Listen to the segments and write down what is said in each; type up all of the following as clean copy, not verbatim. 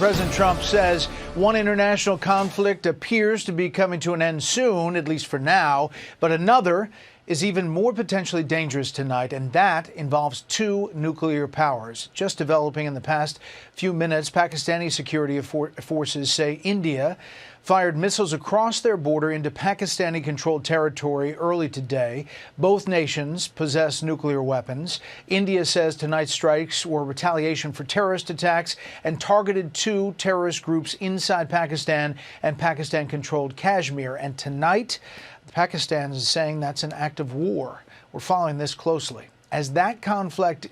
President Trump says one international conflict appears to be coming to an end soon, at least for now, but another is even more potentially dangerous tonight, and that involves two nuclear powers. Just developing in the past few minutes, Pakistani security forces say India fired missiles across their border into Pakistani-controlled territory early today. Both nations possess nuclear weapons. India says tonight's strikes were retaliation for terrorist attacks and targeted two terrorist groups inside Pakistan and Pakistan-controlled Kashmir. And tonight, Pakistan is saying that's an act of war. We're following this closely. As that conflict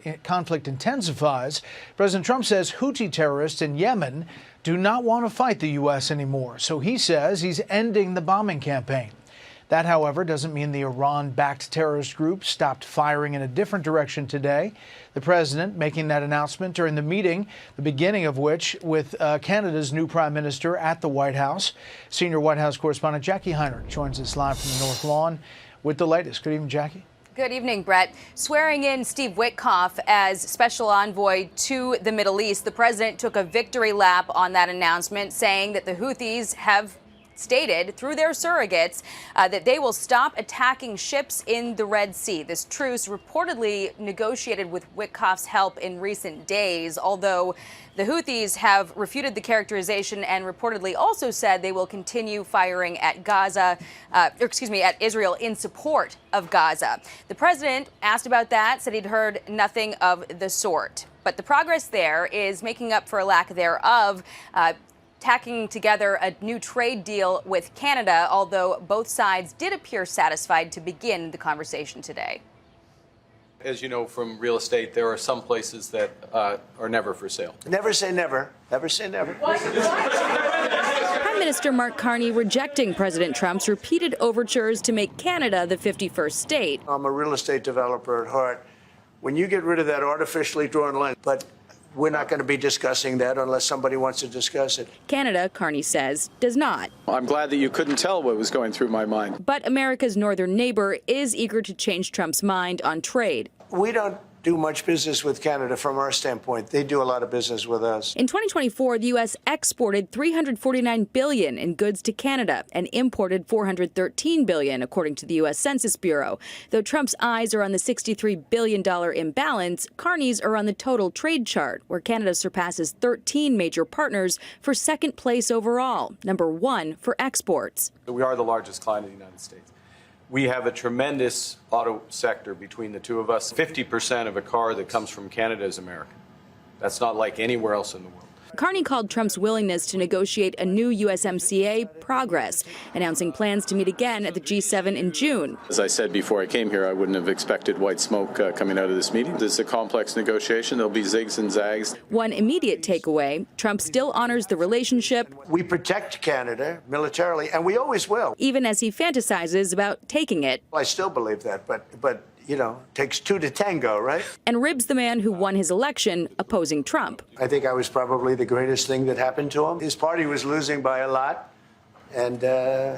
intensifies, President Trump says Houthi terrorists in Yemen do not want to fight the U.S. anymore. So he says he's ending the bombing campaign. That, however, doesn't mean the Iran-backed terrorist group stopped firing in a different direction today. The president making that announcement during the meeting, the beginning of which with Canada's new prime minister at the White House. Senior White House correspondent Jackie Heinrich joins us live from the North Lawn with the latest. Good evening, Jackie. Good evening, Brett. Swearing in Steve Witkoff as special envoy to the Middle East, the president took a victory lap on that announcement, saying that the Houthis have stated through their surrogates that they will stop attacking ships in the Red Sea. This truce reportedly negotiated with Witkoff's help in recent days, although the Houthis have refuted the characterization and reportedly also said they will continue firing at at Israel in support of Gaza. The president asked about that, said he'd heard nothing of the sort. But the progress there is making up for a lack thereof, tacking together a new trade deal with Canada, although both sides did appear satisfied to begin the conversation today. As you know from real estate, there are some places that are never for sale. Never say never. Never say never. Prime Minister Mark Carney rejecting President Trump's repeated overtures to make Canada the 51st state. I'm a real estate developer at heart. When you get rid of that artificially drawn line, but we're not going to be discussing that unless somebody wants to discuss it. Canada, Carney says, does not. I'm glad that you couldn't tell what was going through my mind. But America's northern neighbor is eager to change Trump's mind on trade. We don't do much business with Canada from our standpoint. They do a lot of business with us. In 2024, the U.S. exported $349 billion in goods to Canada and imported $413 billion, according to the U.S. Census Bureau. Though Trump's eyes are on the $63 billion imbalance, Carney's are on the total trade chart, where Canada surpasses 13 major partners for second place overall, number one for exports. We are the largest client in the United States. We have a tremendous auto sector between the two of us. 50% of a car that comes from Canada is American. That's not like anywhere else in the world. Carney called Trump's willingness to negotiate a new USMCA progress, announcing plans to meet again at the G7 in June. As I said before I came here, I wouldn't have expected white smoke coming out of this meeting. This is a complex negotiation. There'll be zigs and zags. One immediate takeaway, Trump still honors the relationship. We protect Canada militarily, and we always will. Even as he fantasizes about taking it. I still believe that, but you know, takes two to tango, right? And ribs the man who won his election opposing Trump. I think I was probably the greatest thing that happened to him. His party was losing by a lot, and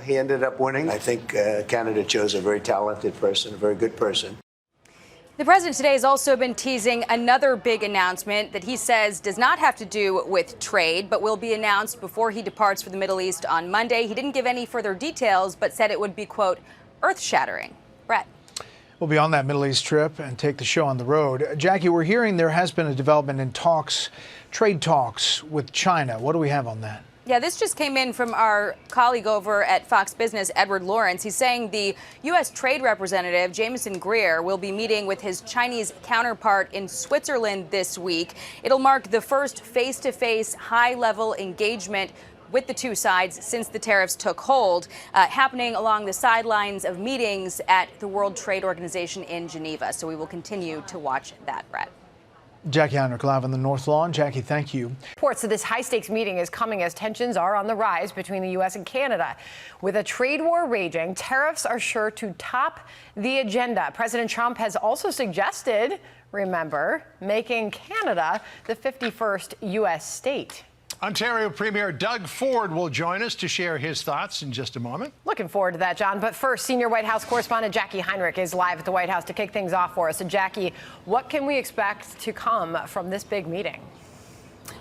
he ended up winning. I think Canada chose a very talented person, a very good person. The president today has also been teasing another big announcement that he says does not have to do with trade, but will be announced before he departs for the Middle East on Monday. He didn't give any further details, but said it would be, quote, earth-shattering. Brett. We'll be on that Middle East trip and take the show on the road. Jackie, we're hearing there has been a development in trade talks with China. What do we have on that? Yeah, this just came in from our colleague over at Fox Business, Edward Lawrence. He's saying the U.S. Trade Representative, Jameson Greer, will be meeting with his Chinese counterpart in Switzerland this week. It'll mark the first face-to-face, high-level engagement with the two sides since the tariffs took hold, happening along the sidelines of meetings at the World Trade Organization in Geneva. So we will continue to watch that, Brett. Jackie Heinrich live on the North Lawn. Jackie, thank you. Reports that this high-stakes meeting is coming as tensions are on the rise between the U.S. and Canada. With a trade war raging, tariffs are sure to top the agenda. President Trump has also suggested, remember, making Canada the 51st U.S. state. Ontario Premier Doug Ford will join us to share his thoughts in just a moment. Looking forward to that, John. But first, senior White House correspondent Jackie Heinrich is live at the White House to kick things off for us. So, Jackie, what can we expect to come from this big meeting?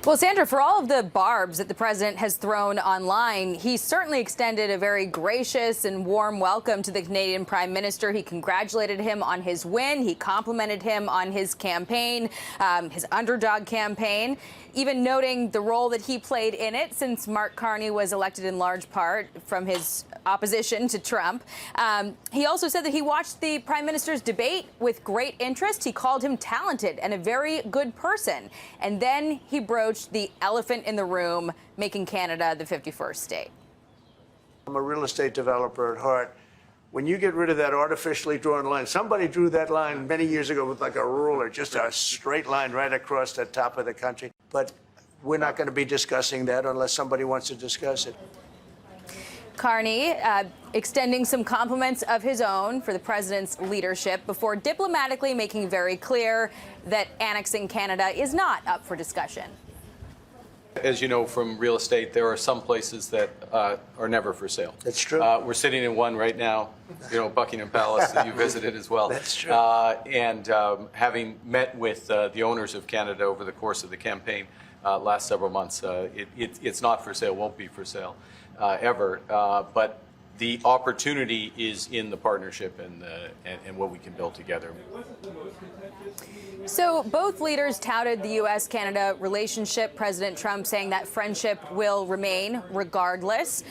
Well, Sandra, for all of the barbs that the president has thrown online, he certainly extended a very gracious and warm welcome to the Canadian Prime Minister. He congratulated him on his win. He complimented him on his campaign, his underdog campaign, even noting the role that he played in it, since Mark Carney was elected in large part from his opposition to Trump. He also said that he watched the Prime Minister's debate with great interest. He called him talented and a very good person. And then he broached the elephant in the room, making Canada the 51st state. I'm a real estate developer at heart. When you get rid of that artificially drawn line, somebody drew that line many years ago with like a ruler, just a straight line right across the top of the country. But we're not going to be discussing that unless somebody wants to discuss it. Carney extending some compliments of his own for the president's leadership before diplomatically making very clear that annexing Canada is not up for discussion. As you know from real estate, there are some places that are never for sale. That's true. We're sitting in one right now, Buckingham Palace that you visited as well. That's true. And having met with the owners of Canada over the course of the campaign last several months, it's not for sale, won't be for sale ever. But the opportunity is in the partnership and what we can build together. So both leaders touted the U.S. Canada relationship. President Trump saying that friendship will remain regardless,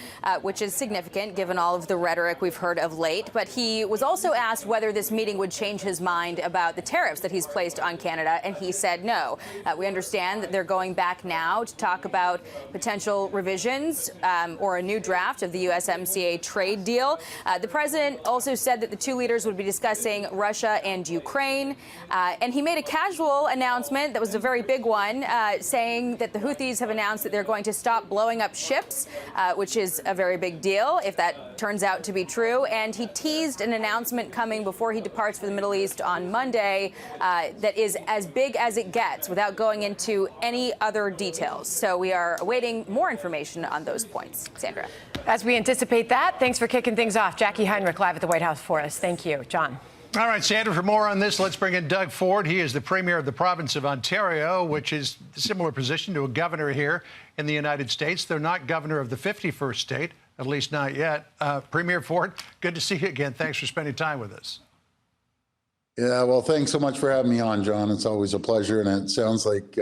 which is significant given all of the rhetoric we've heard of late. But he was also asked whether this meeting would change his mind about the tariffs that he's placed on Canada, and he said no. We understand that they're going back now to talk about potential revisions or a new draft of the USMCA trade deal. The president also said that the two leaders would be discussing Russia and Ukraine, and he made a casual announcement that was a very big one, saying that the Houthis have announced that they're going to stop blowing up ships, which is a very big deal if that turns out to be true. And he teased an announcement coming before he departs for the Middle East on Monday that is as big as it gets, without going into any other details. So we are awaiting more information on those points. Sandra. As we anticipate that, thanks for kicking things off. Jackie Heinrich live at the White House for us. Thank you. John. All right, Sandra, for more on this, let's bring in Doug Ford. He is the premier of the province of Ontario, which is a similar position to a governor here in the United States. They're not governor of the 51st state, at least not yet. Premier Ford, good to see you again. Thanks for spending time with us. Yeah, well, thanks so much for having me on, John. It's always a pleasure, and it sounds like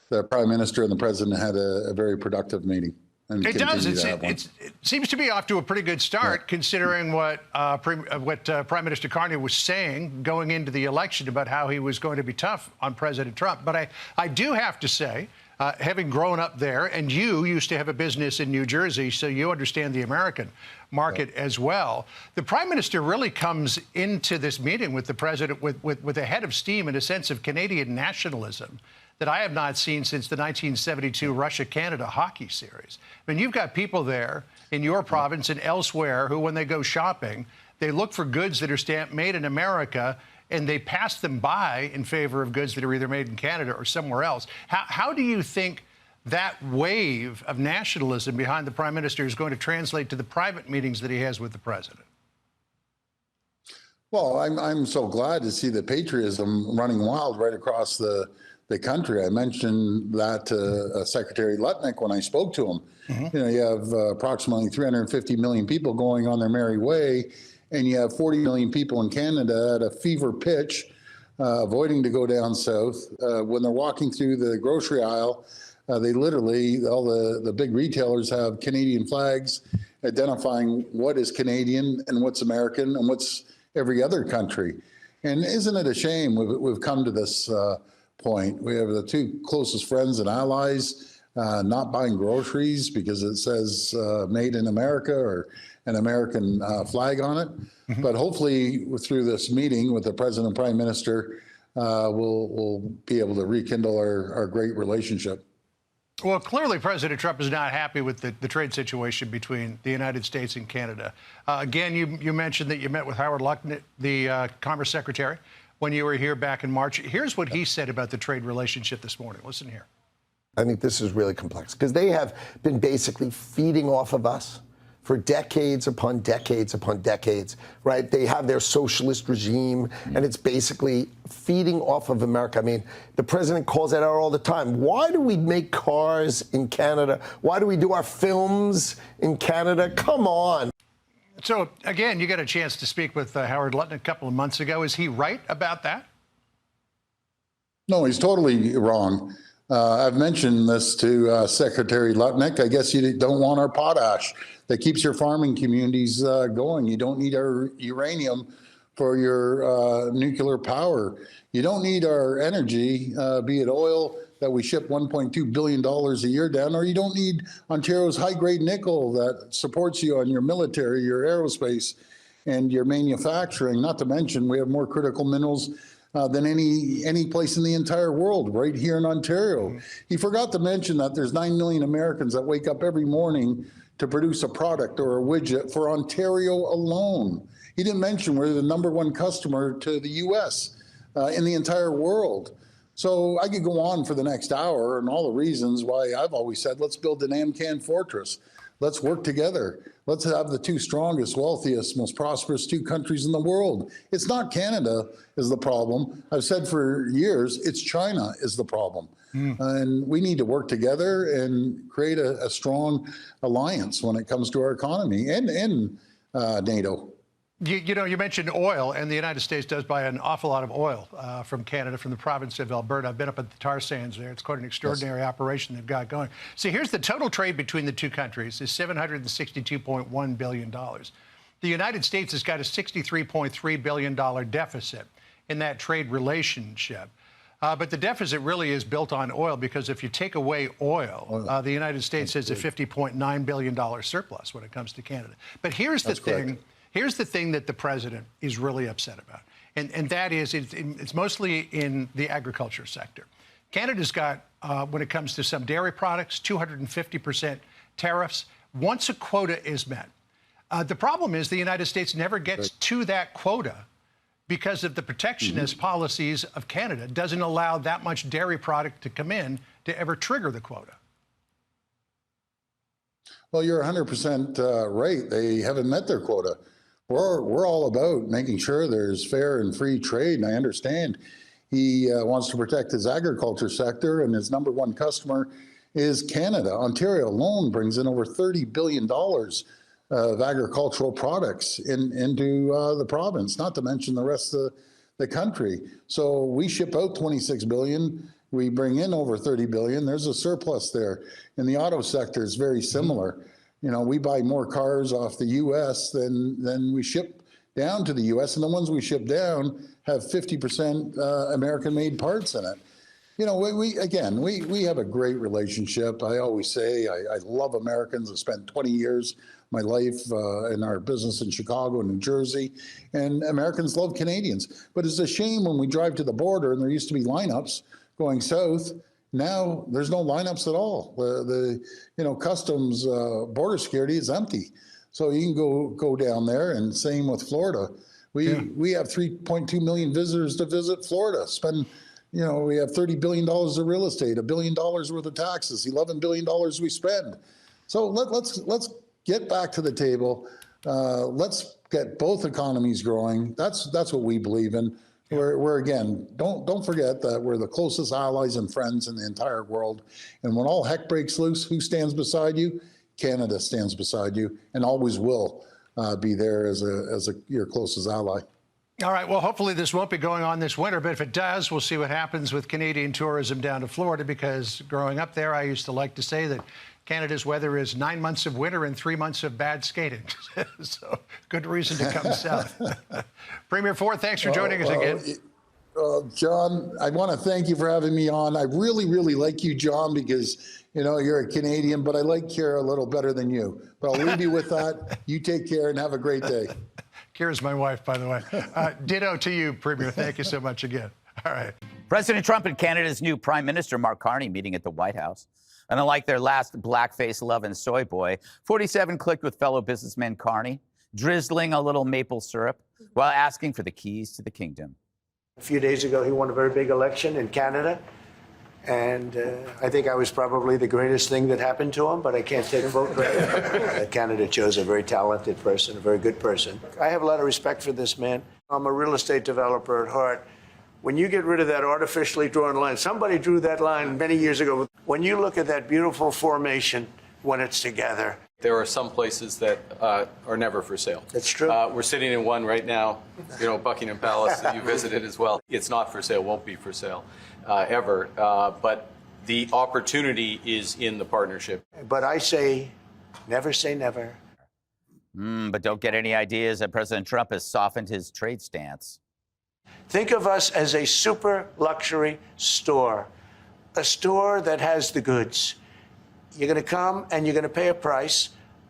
the Prime Minister and the President had a very productive meeting. It does. It seems to be off to a pretty good start, considering what Prime Minister Carney was saying going into the election about how he was going to be tough on President Trump. But I do have to say, having grown up there, and you used to have a business in New Jersey, so you understand the American market as well. The Prime Minister really comes into this meeting with the President with a head of steam and a sense of Canadian nationalism that I have not seen since the 1972 Russia-Canada hockey series. I mean, you've got people there in your province and elsewhere who, when they go shopping, they look for goods that are stamped made in America, and they pass them by in favor of goods that are either made in Canada or somewhere else. How do you think that wave of nationalism behind the Prime Minister is going to translate to the private meetings that he has with the President? Well, I'm so glad to see the patriotism running wild right across the country. I mentioned that to Secretary Lutnick when I spoke to him. Mm-hmm. You have approximately 350 million people going on their merry way, and you have 40 million people in Canada at a fever pitch, avoiding to go down south. When they're walking through the grocery aisle, they literally, all the big retailers have Canadian flags identifying what is Canadian and what's American and what's every other country. And isn't it a shame we've come to this point? We have the two closest friends and allies not buying groceries because it says made in America or an American flag on it. Mm-hmm. But hopefully through this meeting with the President and Prime Minister, we'll be able to rekindle our great relationship. Well, clearly President Trump is not happy with the trade situation between the United States and Canada. Again, you mentioned that you met with Howard Lutnick, the Commerce Secretary, when you were here back in March. Here's what he said about the trade relationship this morning. Listen here. I think this is really complex because they have been basically feeding off of us for decades upon decades upon decades, right? They have their socialist regime, and it's basically feeding off of America. I mean, the president calls that out all the time. Why do we make cars in Canada? Why do we do our films in Canada? Come on. So, again, you got a chance to speak with Howard Lutnick a couple of months ago. Is he right about that? No, he's totally wrong. I've mentioned this to Secretary Lutnick. I guess you don't want our potash that keeps your farming communities going. You don't need our uranium for your nuclear power. You don't need our energy, be it oil that we ship $1.2 billion a year down, or you don't need Ontario's high-grade nickel that supports you on your military, your aerospace, and your manufacturing. Not to mention, we have more critical minerals than any place in the entire world, right here in Ontario. He forgot to mention that there's 9 million Americans that wake up every morning to produce a product or a widget for Ontario alone. He didn't mention we're the #1 customer to the U.S. In the entire world. So I could go on for the next hour and all the reasons why I've always said, let's build an AMCAN fortress. Let's work together. Let's have the two strongest, wealthiest, most prosperous two countries in the world. It's not Canada is the problem. I've said for years, it's China is the problem. And we need to work together and create a strong alliance when it comes to our economy and NATO. You know, you mentioned oil, and the United States does buy an awful lot of oil from Canada, from the province of Alberta. I've been up at the tar sands there. It's quite an extraordinary operation they've got going. See, here's the total trade between the two countries is $762.1 billion. The United States has got a $63.3 billion deficit in that trade relationship. But the deficit really is built on oil, because if you take away oil, the United States has a $50.9 billion surplus when it comes to Canada. But here's the thing. Here's the thing that the president is really upset about, and that is it's mostly in the agriculture sector. Canada's got, when it comes to some dairy products, 250% tariffs once a quota is met. The problem is the United States never gets to that quota because of the protectionist policies of Canada. It doesn't allow that much dairy product to come in to ever trigger the quota. Well, you're 100% right. They haven't met their quota. We're all about making sure there's fair and free trade, and I understand he wants to protect his agriculture sector, and his #1 customer is Canada. Ontario alone brings in over $30 billion of agricultural products into the province, not to mention the rest of the country. So we ship out $26 billion. We bring in over $30 billion. There's a surplus there. In the auto sector, it's very similar. You know, we buy more cars off the U.S. than we ship down to the U.S., and the ones we ship down have 50% American-made parts in it. You know, we have a great relationship. I always say I love Americans. I spent 20 years of my life in our business in Chicago and New Jersey, and Americans love Canadians. But it's a shame when we drive to the border and there used to be lineups going south. Now there's no lineups at all. The customs border security is empty, so you can go down there. And same with Florida. We have 3.2 million visitors to visit Florida. We have $30 billion of real estate, $1 billion worth of taxes, $11 billion we spend. So let's get back to the table. Let's get both economies growing. That's what we believe in. We're again, don't forget that we're the closest allies and friends in the entire world. And when all heck breaks loose, who stands beside you? Canada stands beside you, and always will be there as your closest ally. All right. Well, hopefully this won't be going on this winter, but if it does, we'll see what happens with Canadian tourism down to Florida, because growing up there, I used to like to say that Canada's weather is 9 months of winter and 3 months of bad skating. So good reason to come south. Premier Ford, thanks for joining us again. John, I want to thank you for having me on. I really, really like you, John, because, you're a Canadian, but I like Kira a little better than you. But I'll leave you with that. You take care and have a great day. Kira's my wife, by the way. Ditto to you, Premier. Thank you so much again. All right. President Trump and Canada's new Prime Minister, Mark Carney, meeting at the White House. And unlike their last blackface love and soy boy, 47 clicked with fellow businessman Carney, drizzling a little maple syrup while asking for the keys to the kingdom. A few days ago, he won a very big election in Canada. And I think I was probably the greatest thing that happened to him, but I can't take full credit. Canada chose a very talented person, a very good person. I have a lot of respect for this man. I'm a real estate developer at heart. When you get rid of that artificially drawn line, somebody drew that line many years ago. When you look at that beautiful formation when it's together. There are some places that are never for sale. That's true. We're sitting in one right now, Buckingham Palace that you visited as well. It's not for sale, won't be for sale ever. But the opportunity is in the partnership. But I say never. But don't get any ideas that President Trump has softened his trade stance. Think of us as a super luxury store, a store that has the goods. You're going to come and you're going to pay a price,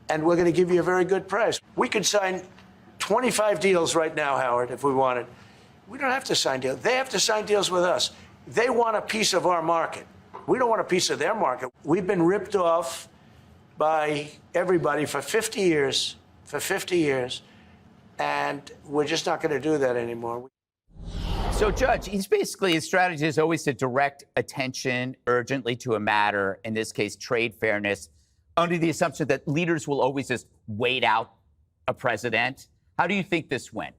and we're going to give you a very good price. We could sign 25 deals right now, Howard, if we wanted. We don't have to sign deals. They have to sign deals with us. They want a piece of our market. We don't want a piece of their market. We've been ripped off by everybody for 50 years, and we're just not going to do that anymore. So, Judge, his strategy is always to direct attention urgently to a matter, in this case, trade fairness, under the assumption that leaders will always just wait out a president. How do you think this went?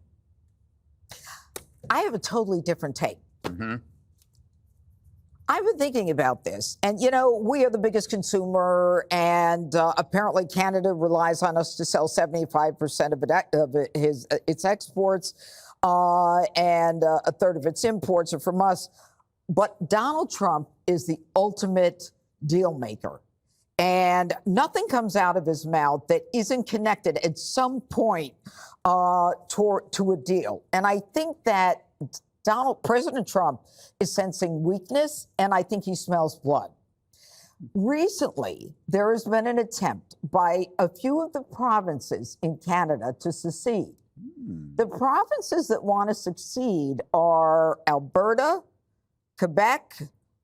I have a totally different take. I've been thinking about this, and we are the biggest consumer, and apparently Canada relies on us to sell 75% of its exports, and a third of its imports are from us. But Donald Trump is the ultimate deal maker, and nothing comes out of his mouth that isn't connected at some point to a deal. And I think that President Trump is sensing weakness, and I think he smells blood. Recently, there has been an attempt by a few of the provinces in Canada to secede. The provinces that want to succeed are Alberta, Quebec,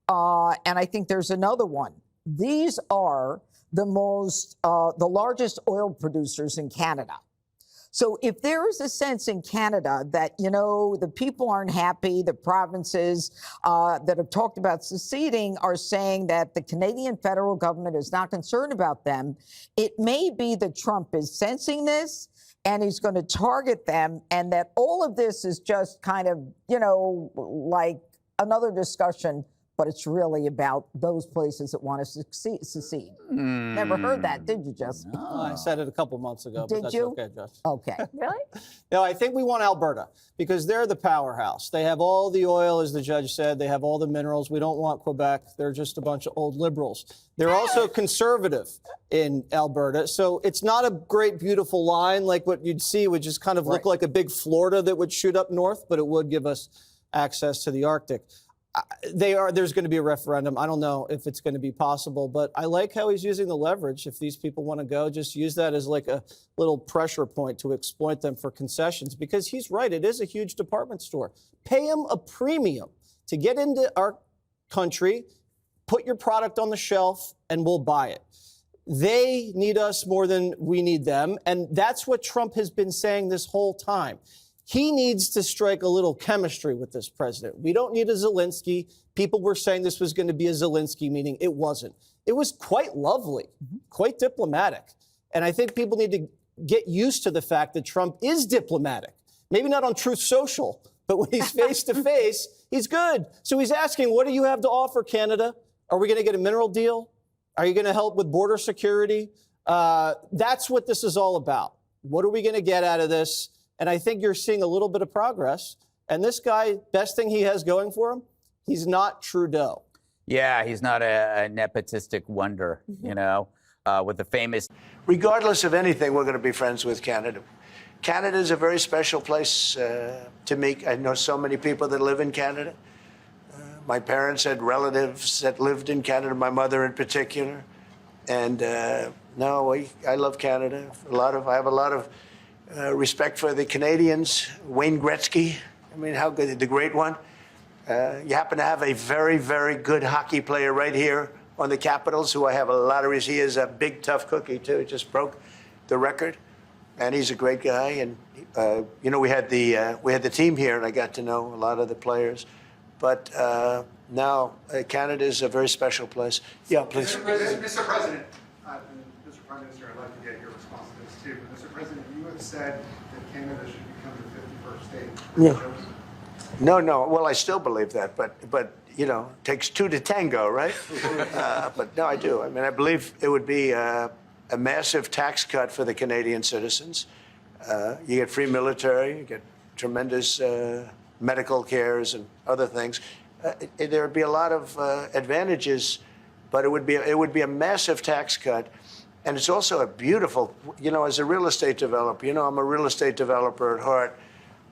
and I think there's another one. These are the largest oil producers in Canada. So if there is a sense in Canada that, the people aren't happy, the provinces that have talked about seceding are saying that the Canadian federal government is not concerned about them, it may be that Trump is sensing this and he's going to target them, and that all of this is just kind of, like another discussion, but it's really about those places that want to secede. Never heard that, did you, Justin? No, I said it a couple months ago, but that's okay, Josh. Okay. Really? No, I think we want Alberta because they're the powerhouse. They have all the oil, as the judge said. They have all the minerals. We don't want Quebec. They're just a bunch of old liberals. They're also conservative in Alberta. So it's not a great, beautiful line like what you'd see would just kind of look like a big Florida that would shoot up north, but it would give us access to the Arctic. There's going to be a referendum. I don't know if it's going to be possible, but I like how he's using the leverage. If these people want to go, just use that as like a little pressure point to exploit them for concessions, because he's right. It is a huge department store. Pay him a premium to get into our country, put your product on the shelf, and we'll buy it. They need us more than we need them. And that's what Trump has been saying this whole time. He needs to strike a little chemistry with this president. We don't need a Zelensky. People were saying this was going to be a Zelensky meeting. It wasn't. It was quite lovely, quite diplomatic. And I think people need to get used to the fact that Trump is diplomatic. Maybe not on Truth Social, but when he's face to face, he's good. So he's asking, what do you have to offer, Canada? Are we going to get a mineral deal? Are you going to help with border security? That's what this is all about. What are we going to get out of this? And I think you're seeing a little bit of progress. And this guy, best thing he has going for him, he's not Trudeau. Yeah, he's not a nepotistic wonder, with the famous. Regardless of anything, we're going to be friends with Canada. Canada is a very special place to me. I know so many people that live in Canada. My parents had relatives that lived in Canada, my mother in particular. And I love Canada. I have a lot of respect for the Canadians. Wayne Gretzky, how good, the great one. You happen to have a very, very good hockey player right here on the Capitals, who I have a lot of respect. He is a big, tough cookie, too. Just broke the record. And he's a great guy. And, we had the team here, and I got to know a lot of the players. But now Canada is a very special place. Yeah, please. Mr. President, Mr. Prime Minister, I'd like to get your response to this too. But Mr. President, you have said that Canada should become the 51st state. Yeah. No. Well, I still believe that, but you know, it takes two to tango, right? But no, I do. I mean, I believe it would be a massive tax cut for the Canadian citizens. You get free military, you get tremendous medical cares and other things. There would be a lot of advantages, but it would be a massive tax cut. And it's also a beautiful, you know, as a real estate developer, you know, I'm a real estate developer at heart.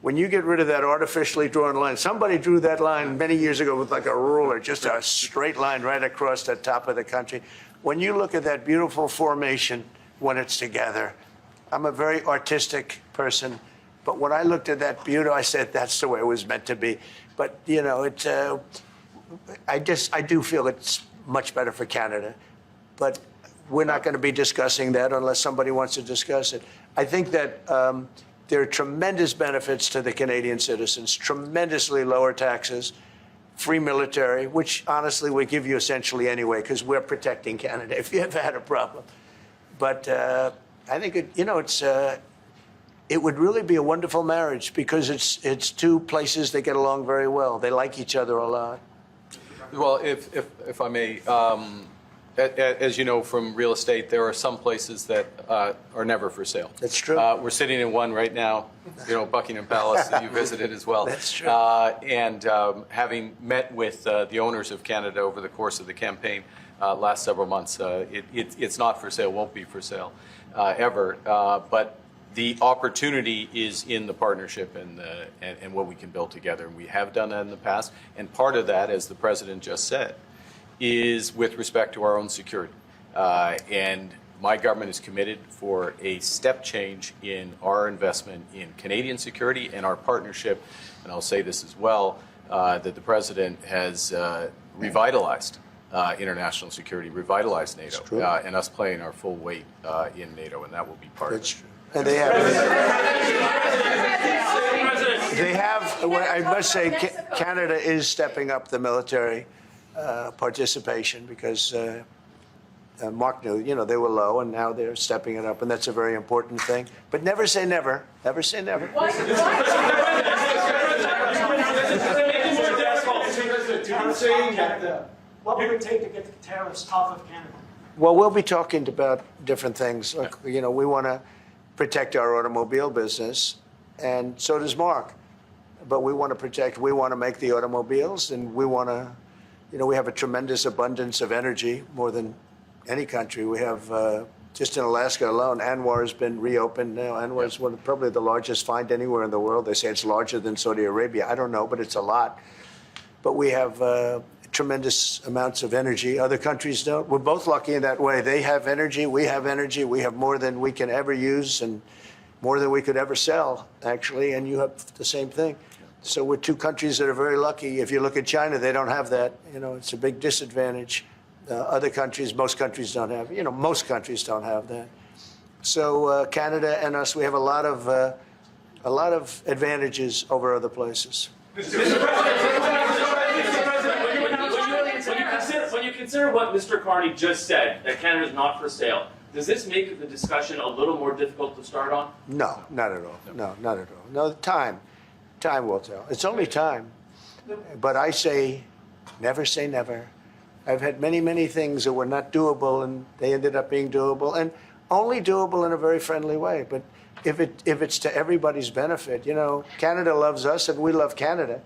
When you get rid of that artificially drawn line, somebody drew that line many years ago with like a ruler, just a straight line right across the top of the country. When you look at that beautiful formation when it's together, I'm a very artistic person, but when I looked at that beauty, I said that's the way it was meant to be. But you know, I do feel it's much better for Canada, but we're not going to be discussing that unless somebody wants to discuss it. I think that there are tremendous benefits to the Canadian citizens, tremendously lower taxes, free military, which honestly we give you essentially anyway because we're protecting Canada if you ever had a problem. But I think it would really be a wonderful marriage because it's two places that get along very well. They like each other a lot. Well, if I may, as you know from real estate, there are some places that are never for sale. That's true. We're sitting in one right now, you know, Buckingham Palace that you visited as well. That's true. And having met with the owners of Canada over the course of the campaign last several months, it's not for sale, won't be for sale ever. But the opportunity is in the partnership and what we can build together. And we have done that in the past. And part of that, as the president just said, is with respect to our own security. And my government is committed for a step change in our investment in Canadian security and our partnership. And I'll say this as well, that the president has revitalized international security, revitalized NATO, and us playing our full weight in NATO, and that will be part of it. True. And they have, I must say, Canada is stepping up the military participation because Mark knew, you know, they were low and now they're stepping it up, and that's a very important thing. But never say never. Never say never. What would it take to get the tariffs off of Canada? Well, we'll be talking about different things. Like, you know, we want to protect our automobile business, and so does Mark. But we want to make the automobiles, and we want to, you know, we have a tremendous abundance of energy, more than any country. We have, just in Alaska alone, ANWR has been reopened now. ANWR is probably the largest find anywhere in the world. They say it's larger than Saudi Arabia. I don't know, but it's a lot. But we have tremendous amounts of energy. Other countries don't. We're both lucky in that way. They have energy. We have energy. We have more than we can ever use and more than we could ever sell, actually. And you have the same thing. So we're two countries that are very lucky. If you look at China, they don't have that. You know, it's a big disadvantage. Other countries, most countries don't have. You know, most countries don't have that. So Canada and us, we have a lot of advantages over other places. When you consider what Mr. Carney just said, that Canada is not for sale, does this make the discussion a little more difficult to start on? No, not at all. No, not at all. No, time will tell. It's only time. But I say never. I've had many things that were not doable, and they ended up being doable, and only doable in a very friendly way. But if it's to everybody's benefit, you know, Canada loves us and we love Canada.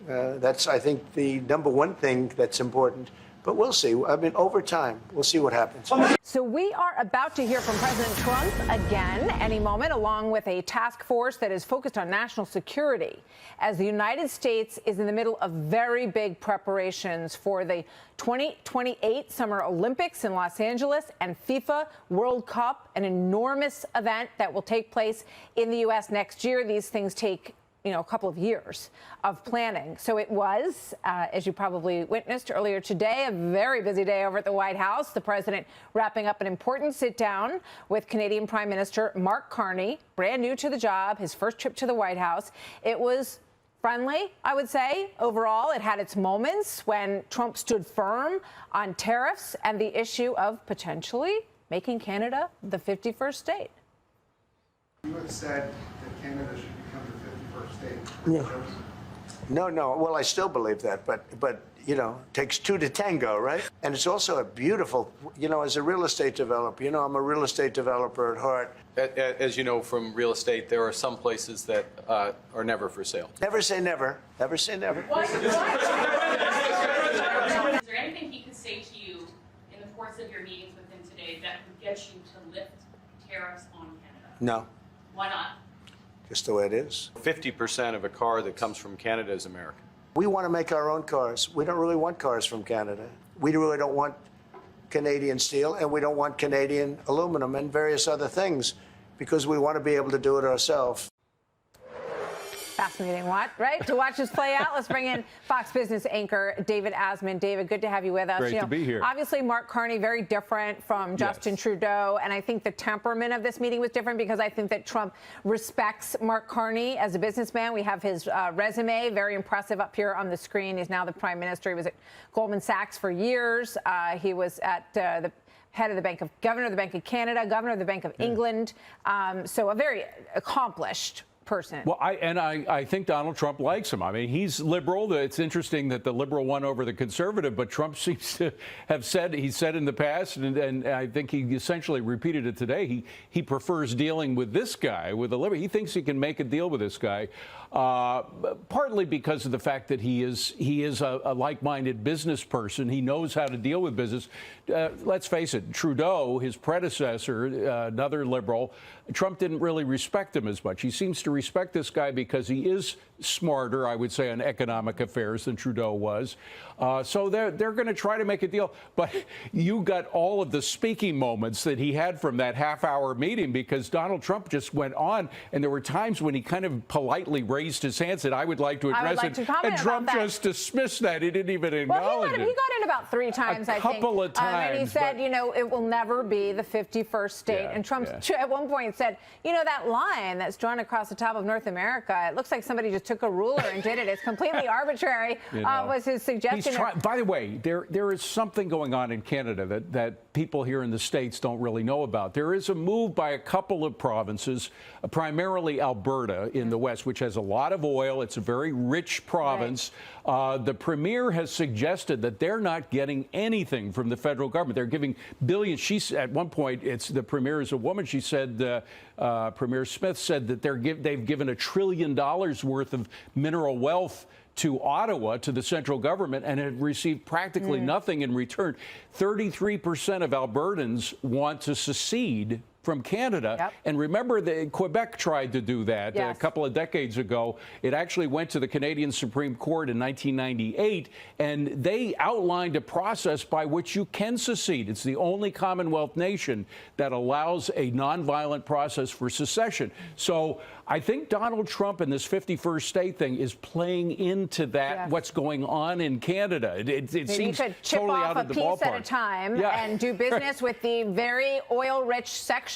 That's, I think, the number one thing that's important. But we'll see. I mean, over time, we'll see what happens. So we are about to hear from President Trump again any moment, along with a task force that is focused on national security, as the United States is in the middle of very big preparations for the 2028 Summer Olympics in Los Angeles and FIFA World Cup, an enormous event that will take place in the U.S. next year. These things take, you know, a couple of years of planning. So it was, as you probably witnessed earlier today, a very busy day over at the White House. The president wrapping up an important sit down with Canadian Prime Minister Mark Carney, brand new to the job, his first trip to the White House. It was friendly, I would say, overall. It had its moments when Trump stood firm on tariffs and the issue of potentially making Canada the 51st state. You had said that Canada should become the 51st state. No. Well, I still believe that, but you know, it takes two to tango, right? And it's also a beautiful, you know, as a real estate developer, you know, I'm a real estate developer at heart. As you know from real estate, there are some places that are never for sale. Never say never. Never say never. Is there anything he could say to you in the course of your meetings with him today that would get you to lift tariffs on Canada? No. Why not? Just the way it is. 50% of a car that comes from Canada is American. We want to make our own cars. We don't really want cars from Canada. We really don't want Canadian steel, and we don't want Canadian aluminum and various other things because we want to be able to do it ourselves. Fascinating, right? To watch this play out, let's bring in Fox Business anchor David Asman. David, good to have you with us. Great to be here. Obviously, Mark Carney, very different from Justin Trudeau, and I think the temperament of this meeting was different because I think that Trump respects Mark Carney as a businessman. We have his resume, very impressive up here on the screen. He's now the prime minister. He was at Goldman Sachs for years. He was at the head of the governor of the Bank of Canada, governor of the Bank of England. So a very accomplished person. Well, I think Donald Trump likes him. I mean, he's liberal. It's interesting that the liberal won over the conservative, but Trump seems to have said, he said in the past, and I think he essentially repeated it today, he prefers dealing with this guy, with a liberal. He thinks he can make a deal with this guy, partly because of the fact that he is a like-minded business person. He knows how to deal with business. Let's face it, Trudeau, his predecessor, another liberal, Trump didn't really respect him as much. He seems to respect this guy because he is smarter, I would say, on economic affairs than Trudeau was. So they're going to try to make a deal. But you got all of the speaking moments that he had from that half-hour meeting because Donald Trump just went on, and there were times when he kind of politely raised his hand, said, I would like to address it. And Trump just dismissed that. He didn't even acknowledge it. He got in about 3 times, I think. A couple of times. And he said, you know, it will never be the 51st state. And Trump at one point said, you know, that line that's drawn across the top of North America, it looks like somebody just took a ruler and did it. It's completely arbitrary, was his suggestion. By the way, there is something going on in Canada that people here in the States don't really know about. There is a move by a couple of provinces, primarily Alberta in the West, which has a lot of oil. It's a very rich province. Right. The premier has suggested that they're not getting anything from the federal government. They're giving billions. She's at one point, the premier is a woman. She said, Premier Smith said that they've given $1 trillion worth of mineral wealth to Ottawa, to the central government, and have received practically nothing in return. 33% of Albertans want to secede from Canada. Yep. And remember that Quebec tried to do that a couple of decades ago. It actually went to the Canadian Supreme Court in 1998, and they outlined a process by which you can secede. It's the only Commonwealth nation that allows a nonviolent process for secession. So I think Donald Trump and this 51st state thing is playing into that, what's going on in Canada. It seems totally out of the ballpark. Chip off a piece at a time and do business with the very oil-rich section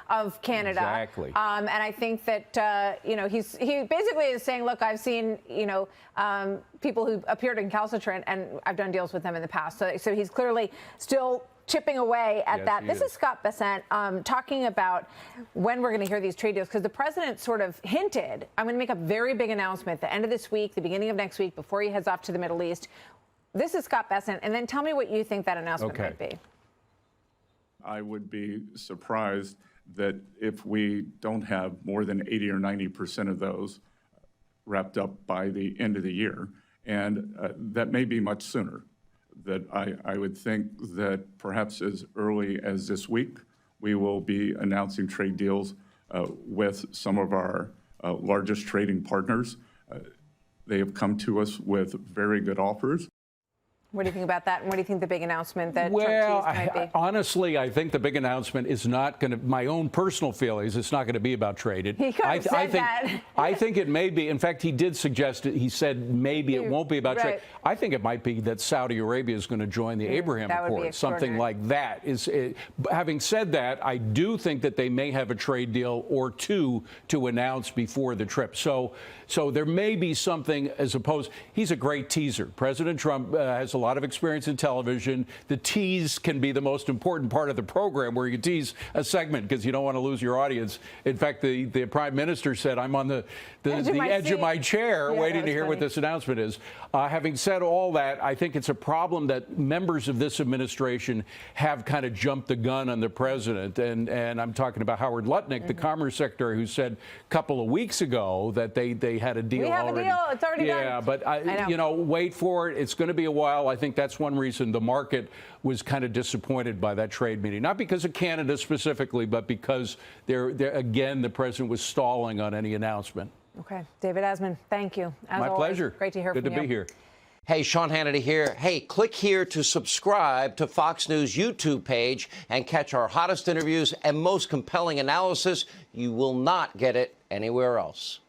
of Canada. Exactly. And I think that, you know, he basically is saying, look, I've seen, you know, people who appeared incalcitrant, and I've done deals with them in the past. So he's clearly still chipping away at that. This is Scott Bessent talking about when we're going to hear these trade deals, because the president sort of hinted, I'm going to make a very big announcement at the end of this week, the beginning of next week, before he heads off to the Middle East. This is Scott Bessent, and then tell me what you think that announcement might be. I would be surprised that if we don't have more than 80 or 90% of those wrapped up by the end of the year, and that may be much sooner. That I would think that perhaps as early as this week, we will be announcing trade deals with some of our largest trading partners. They have come to us with very good offers. What do you think about that? And what do you think the big announcement that Well, Trump teased might be? Honestly, I think the big announcement is not going to, my own personal feelings, it's not going to be about trade. He could have said that. I think it may be. In fact, he did suggest it. He said maybe it won't be about trade. I think it might be that Saudi Arabia is going to join the Abraham Accords, something like that. Having said that, I do think that they may have a trade deal or two to announce before the trip. So there may be something as opposed. He's a great teaser. President Trump has a lot of experience in television. The tease can be the most important part of the program, where you tease a segment because you don't want to lose your audience. In fact, the prime minister said, "I'm on the edge of my chair, waiting to hear what this announcement is." Having said all that, I think it's a problem that members of this administration have kind of jumped the gun on the president, and I'm talking about Howard Lutnick, the Commerce Secretary, who said a couple of weeks ago that they had a deal already. We have a deal. It's already done. Yeah, but you know, wait for it. It's going to be a while. I think that's one reason the market was kind of disappointed by that trade meeting, not because of Canada specifically, but because again, the president was stalling on any announcement. Okay, David Asman, thank you. As My always, pleasure. Great to hear from you. Good to be here. Hey, Sean Hannity here. Hey, click here to subscribe to Fox News YouTube page and catch our hottest interviews and most compelling analysis. You will not get it anywhere else.